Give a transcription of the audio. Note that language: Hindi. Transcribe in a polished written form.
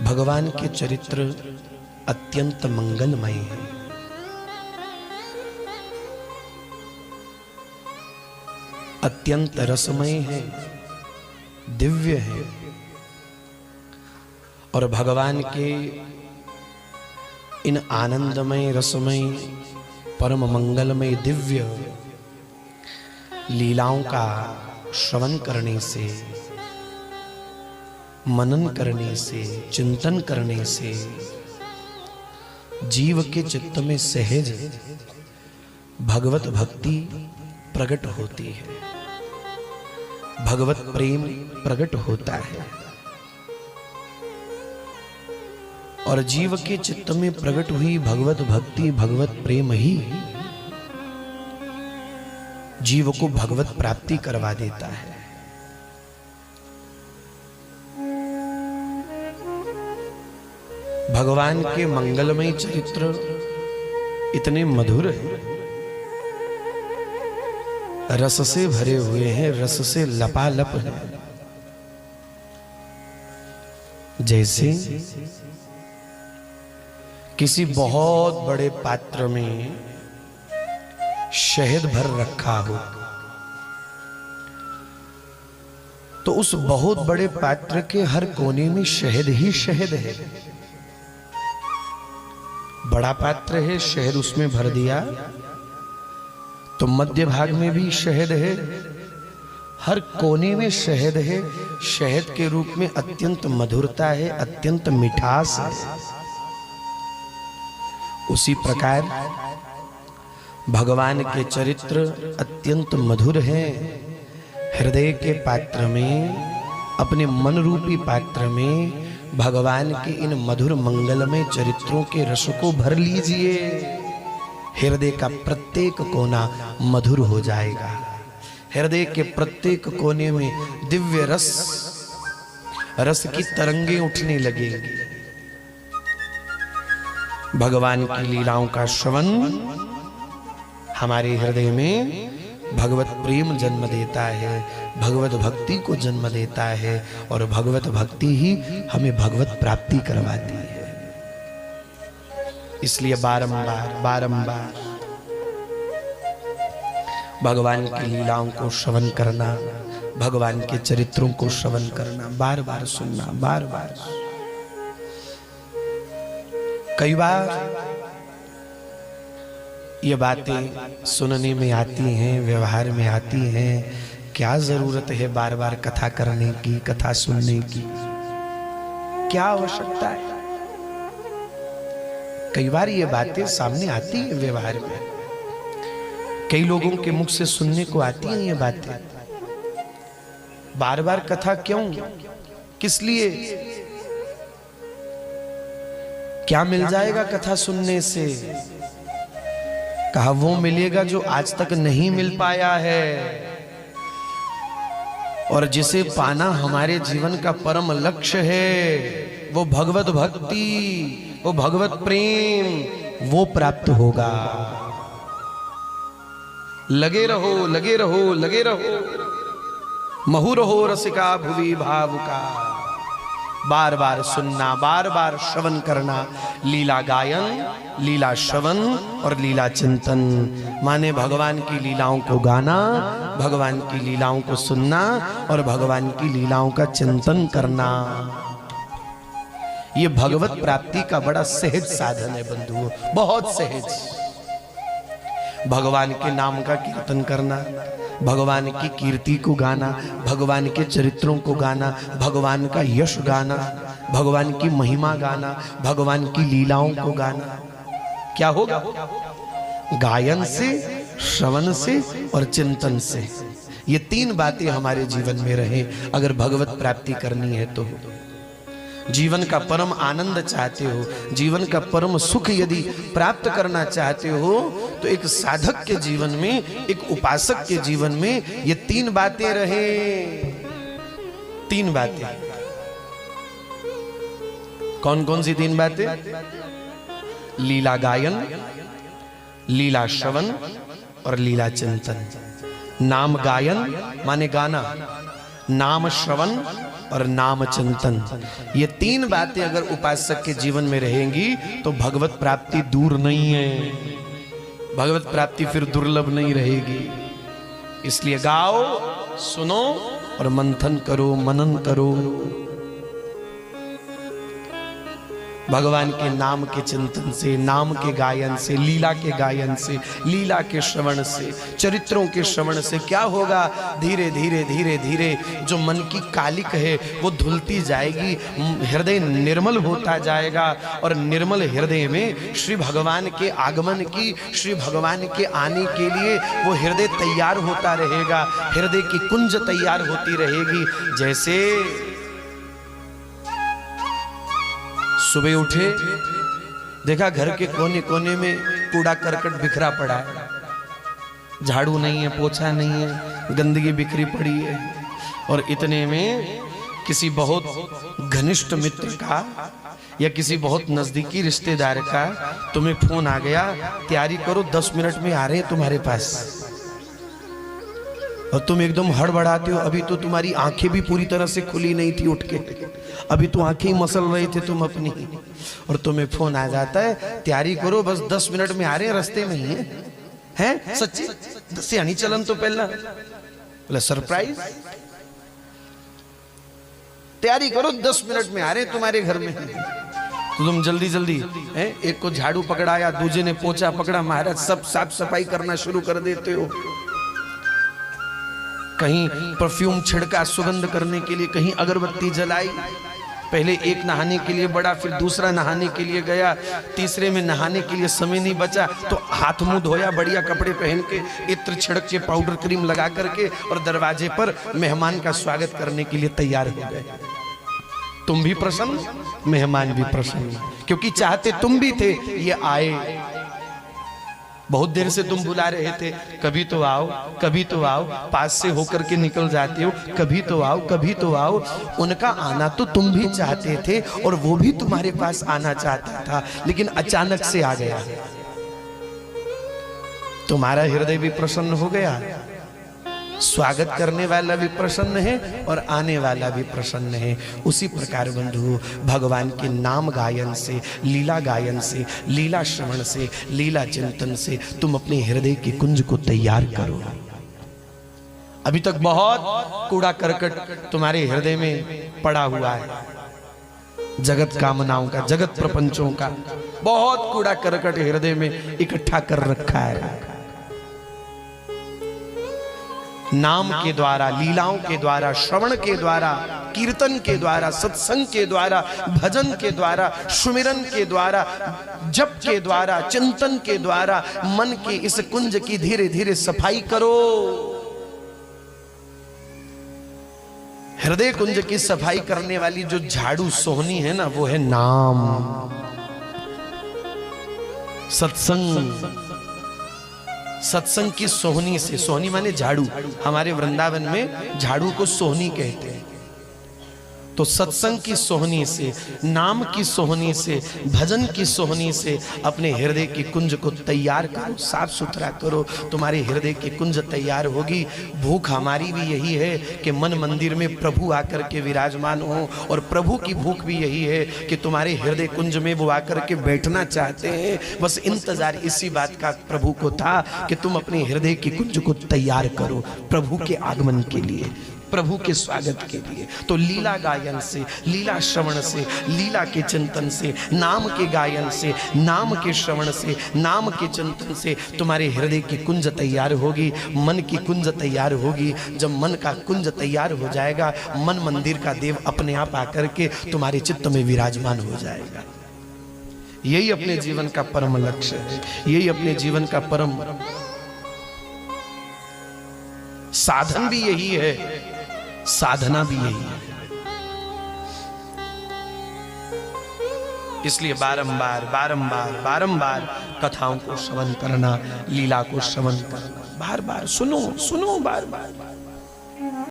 भगवान के चरित्र अत्यंत मंगलमय है। अत्यंत रसमय है, दिव्य है। और भगवान के इन आनंदमय, रसमय, परम मंगलमय, दिव्य लीलाओं का श्रवण करने से, मनन करने से, चिंतन करने से जीव के चित्त में सहज भगवत भक्ति प्रकट होती है, भगवत प्रेम प्रकट होता है। और जीव के चित्त में प्रकट हुई भगवत भक्ति, भगवत प्रेम ही जीव को भगवत प्राप्ति करवा देता है। भगवान के मंगलमय चरित्र इतने मधुर हैं, रस से भरे हुए हैं, रस से लपालप हैं। जैसे किसी बहुत बड़े पात्र में शहद भर रखा हो, तो उस बहुत बड़े पात्र के हर कोने में शहद ही शहद है। बड़ा पात्र है, शहद उसमें भर दिया तो मध्य भाग में भी शहद है, हर कोने में शहद है। शहद के रूप में अत्यंत मधुरता है, अत्यंत मिठास है। उसी प्रकार भगवान के चरित्र अत्यंत मधुर हैं। हृदय के पात्र में, अपने मन रूपी पात्र में भगवान के इन मधुर मंगलमय चरित्रों के रस को भर लीजिए। हृदय का प्रत्येक कोना मधुर हो जाएगा। हृदय के प्रत्येक कोने में दिव्य रस, रस की तरंगे उठने लगेंगी। भगवान की लीलाओं का श्रवण हमारे हृदय में भगवत प्रेम जन्म देता है, भगवत भक्ति को जन्म देता है, और भगवत भक्ति ही हमें भगवत प्राप्ति करवाती है। इसलिए बारंबार बारंबार भगवान की लीलाओं को श्रवण करना, भगवान के चरित्रों को श्रवण करना, बार बार सुनना, बार बार। कई बार ये बातें सुनने में आती हैं, व्यवहार में आती हैं, क्या जरूरत है बार बार कथा करने की, कथा सुनने की, क्या आवश्यकता है? कई बार ये बातें सामने आती हैं व्यवहार में, कई लोगों के मुख से सुनने को आती हैं ये बातें। बार बार कथा क्यों, किस लिए? क्या मिल जाएगा कथा सुनने से? कहा वो मिलेगा जो आज तक नहीं मिल पाया है, और जिसे पाना हमारे जीवन का परम लक्ष्य है, वो भगवत भक्ति, वो भगवत प्रेम, वो प्राप्त होगा। लगे रहो, लगे रहो, लगे रहो, महु रहो रसिका भुवि भावुका। बार बार सुनना, बार बार श्रवण करना। लीला गायन, लीला श्रवण और लीला चिंतन, माने भगवान की लीलाओं को गाना, भगवान की लीलाओं को सुनना और भगवान की लीलाओं का चिंतन करना। ये भगवत प्राप्ति का बड़ा सहज साधन है बंधुओं, बहुत सहज। भगवान के नाम का कीर्तन करना, भगवान की कीर्ति को गाना, भगवान के चरित्रों को गाना, भगवान का यश गाना, भगवान की महिमा गाना, भगवान की लीलाओं को गाना। क्या होगा? गायन से, श्रवण से और चिंतन से। ये तीन बातें हमारे जीवन में रहे अगर भगवत प्राप्ति करनी है तो। जीवन का परम आनंद चाहते हो, जीवन का परम सुख यदि प्राप्त करना चाहते हो, तो एक साधक के जीवन में, एक उपासक के जीवन में ये तीन बातें रहे। तीन बातें। कौन कौन सी तीन बातें? लीला गायन, लीला श्रवण और लीला चिंतन। नाम गायन माने गाना, नाम श्रवण और नाम चिंतन, ये तीन बातें अगर उपासक के जीवन में रहेंगी तो भगवत प्राप्ति दूर नहीं है, भगवत प्राप्ति फिर दुर्लभ नहीं रहेगी। इसलिए गाओ, सुनो और मंथन करो, मनन करो। भगवान के नाम के चिंतन से, नाम के गायन से, लीला के गायन से, लीला के श्रवण से, चरित्रों के श्रवण से क्या होगा? धीरे धीरे धीरे धीरे जो मन की कालिक है वो धुलती जाएगी, हृदय निर्मल होता जाएगा और निर्मल हृदय में श्री भगवान के आगमन की, श्री भगवान के आने के लिए वो हृदय तैयार होता रहेगा, हृदय की कुंज तैयार होती रहेगी। जैसे सुबह उठे, देखा घर के कोने कोने में कूड़ा करकट बिखरा पड़ा है, झाड़ू नहीं है, पोछा नहीं है, गंदगी बिखरी पड़ी है, और इतने में किसी बहुत घनिष्ठ मित्र का या किसी बहुत नजदीकी रिश्तेदार का तुम्हें फोन आ गया, तैयारी करो 10 मिनट में आ रहे हैं तुम्हारे पास, और तुम एकदम हड़बड़ाते हो। अभी तो तुम्हारी आंखें भी पूरी तरह से खुली नहीं थी उठ के, अभी तो आंखें ही मसल रहे थे तुम अपनी, और तुम्हें फोन आ जाता है, तैयारी करो बस 10 मिनट में आ रहे हैं, रास्ते में ही हैं? सच्ची सियानी चलन तो पहला बोला सरप्राइज, तैयारी करो 10 मिनट में आ रहे हैं तुम्हारे घर में। तो तुम जल्दी जल्दी है, एक को झाड़ू पकड़ाया, दूसरे ने पोछा पकड़ा, महाराज सब साफ सफाई करना शुरू कर देते हो, कहीं परफ्यूम छिड़का सुगंध करने के लिए, कहीं अगरबत्ती जलाई, पहले एक नहाने के लिए बड़ा, फिर दूसरा नहाने के लिए गया, तीसरे में नहाने के लिए समय नहीं बचा तो हाथ मुंह धोया, बढ़िया कपड़े पहन के, इत्र छिड़क के, पाउडर क्रीम लगा करके, और दरवाजे पर मेहमान का स्वागत करने के लिए तैयार हो गए। तुम भी प्रसन्न, मेहमान भी प्रसन्न, क्योंकि चाहते तुम भी थे ये आए, बहुत देर से तुम बुला रहे थे, कभी तो आओ, कभी तो आओ, पास से होकर के निकल जाते हो, कभी तो आओ, कभी तो आओ। उनका आना तो तुम भी चाहते थे और वो भी तुम्हारे पास आना चाहता था, लेकिन अचानक से आ गया, तुम्हारा हृदय भी प्रसन्न हो गया, स्वागत करने वाला भी प्रसन्न है और आने वाला भी प्रसन्न है। उसी प्रकार बंधु भगवान के नाम गायन से, लीला गायन से, लीला श्रवण से, लीला चिंतन से तुम अपने हृदय की कुंज को तैयार करो। अभी तक बहुत कूड़ा करकट तुम्हारे हृदय में पड़ा हुआ है, जगत कामनाओं का, जगत प्रपंचों का बहुत कूड़ा करकट हृदय में इकट्ठा कर रखा है। नाम के द्वारा, लीलाओं के द्वारा, श्रवण के द्वारा, कीर्तन के द्वारा, सत्संग के द्वारा, भजन के द्वारा, सुमिरन के द्वारा, जप के द्वारा, चिंतन के द्वारा मन की इस कुंज की धीरे धीरे सफाई करो। हृदय कुंज की सफाई करने वाली जो झाड़ू सोहनी है ना, वो है नाम, सत्संग। सत्संग की सोहनी से, सोहनी माने झाड़ू, हमारे वृंदावन में झाड़ू को सोहनी कहते हैं। तो सत्संग की सोहनी से, नाम की सोहनी से, भजन की सोहनी से अपने हृदय की कुंज को तैयार करो, साफ सुथरा करो, तुम्हारे हृदय की कुंज तैयार होगी। भूख हमारी भी यही है कि मन मंदिर में प्रभु आकर के विराजमान हो, और प्रभु की भूख भी यही है कि तुम्हारे हृदय कुंज में वो आकर के बैठना चाहते हैं। बस इंतजार इसी बात का प्रभु को था कि तुम अपने हृदय की कुंज को तैयार करो प्रभु के आगमन के लिए, प्रभु के स्वागत के लिए। तो लीला गायन से, लीला श्रवण से, लीला के चिंतन से, नाम के गायन से, नाम के श्रवण से, नाम के चिंतन से तुम्हारे हृदय की कुंज तैयार होगी, मन की कुंज तैयार होगी। जब मन का कुंज तैयार हो जाएगा, मन मंदिर का देव अपने आप आकर के तुम्हारे चित्त में विराजमान हो जाएगा। यही अपने जीवन का परम लक्ष्य है, यही अपने जीवन का परम साधन भी यही है, साधना भी यही है। इसलिए बारंबार बारंबार बारंबार कथाओं को श्रवण करना, लीला को श्रवण करना, बार बार सुनो सुनो, बार बार